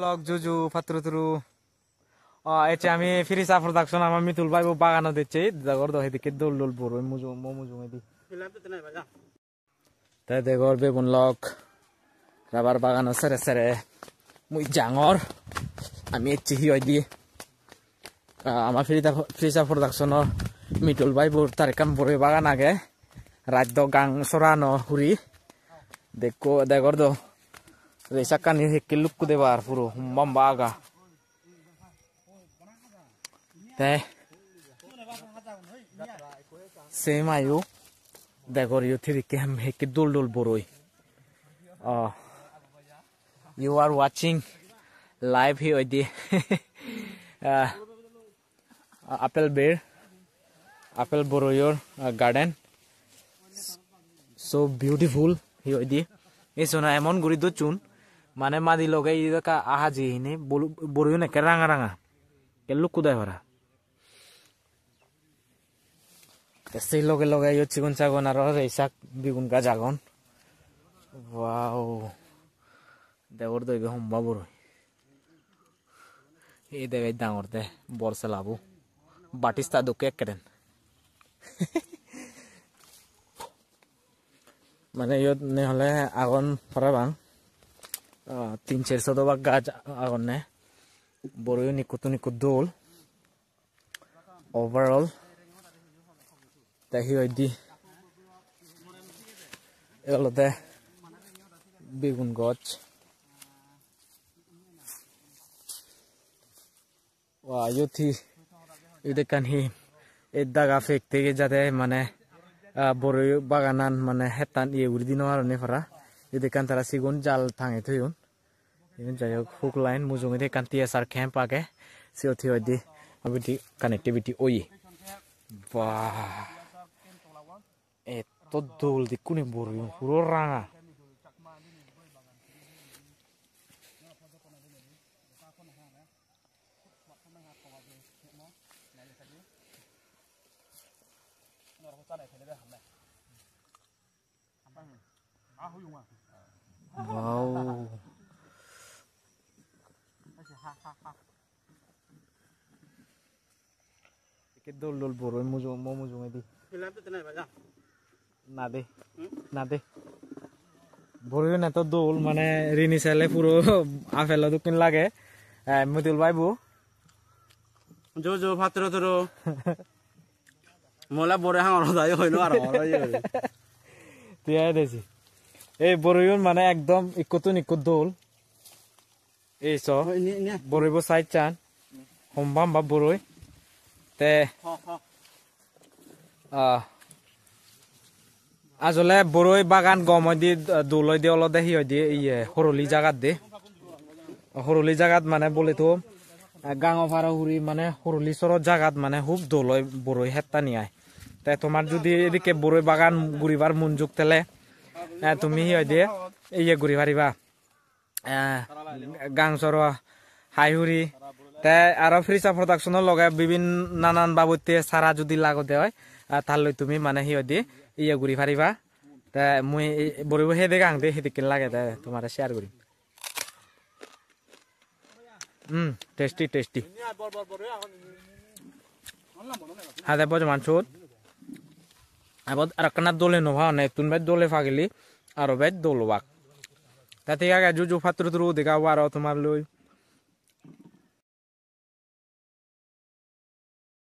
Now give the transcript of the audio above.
লগ জুজু ফাত্রুতুরু এতে আমি ফিরিসা প্রোডাকশন আমার মিতুল ভাই বাগানো দিচ্ছে দেখর তো এদিকে দোল দোল বড় মুজু মুজু এদি তাই দেখর বেগুন লগ রাবার বাগানো সেরে সেরে মুই জাঙর আমি এচ্ছি হিয় দিয়ে আমার ফিরিসা প্রোডাকশনের মিতুল ভাই বোর তার কাম বড় বাগান আগে রাজ্য গাং সরানো হুরি দেখো দেখর তো রেসাকানি হেকে লুকু দেবার পুরো হুম্বাম্বা আগা te same ayu dekor you thiri kem heke dul dul boroi you are watching live here di apple bear apple boroyor garden so beautiful here di esona emon guri do chun mane madi loge idaka ahaji hine boroyo ne ke ranga ranga ke lukku dai hora সেই লগে লগে ইয় চিকন চাগন আর রেসাক বিগুন গাছ আগন wow দেবর দই হম্বা বড় এই দেবে ডাঙর দে বর্ষা লাভু বাটিস্তা দোকে একরেন মানে ইয় নে হলে আগন ফরাবাং 300-400 দবা গাছ আগন নে বড় নিকুত নিকুত দোল ওভারঅল তাই দি এগুলোতে বেগুন গাছ ইউথি ইদেকান হি এই দাগা ফেক থেকে যাতে মানে বড় বাগানান মানে হেতান ইয়ে উড়ি দিন আর নেফারা ইদেকান তারা সিগুন জাল থাঙে থইউন যাই হোক হুক লাইন মুজুঙে কান টিএসআর ক্যাম্প আগে সিওথি দি আবিটি কানেক্টিভিটি ওই বাহ eto dul di kuni buru puro ranga wow ke dul dul buru muju ngedi না দে বড় না তো দোল মানে রিনি চাইলে পুরো আপেল দোকান লাগে মতিউল ভাইবু জো জো ফাত্র তোর মোলা বড় হাঙর যায় হইল আর তুই দেছি এই বড়ইন মানে একদম ইকুতুন ইকুত দোল এই স বড়ইব সাইড চান হোমবাম বা বড়ই তে আসলে বড়ই বাগান গমই দি দোলই দি অলদে হি দি ইয়ে হরলি জাগাত দে হরলি জাগাত মানে বলে তো গাঙ ফারা হুরি মানে হরলি সরত জাগাত মানে খুব দোলই বড়ই হেত্তা নিয়ায় তাই তোমার যদি এদিকে বড়ই বাগান ঘুরিবার মন যুগ তেলে তুমি হি দিয়ে ইয়ে ঘুরি পারিবা গাং সর হাইহুরি তাই আর ফ্রিসা প্রোডাকশনের লগে বিভিন্ন নানান বাবদে সারা যদি লাগতে হয় তাহলে তুমি মানে হি দিয়ে ইয়ে ঘুরি পারিবা তা মুই বড় হে দেখে আংতে সেদিকে লাগে তা তোমার শেয়ার করি টেস্টি টেস্টি হাতে বজ মানসুত আবার আরেকখানা দোলে নভা অনেক তুন বেদ দোলে ফাগিলি আরো বেদ দোলবাক তাতে আগে জুজু ফাত্র তুরু দেখা আর তোমার লই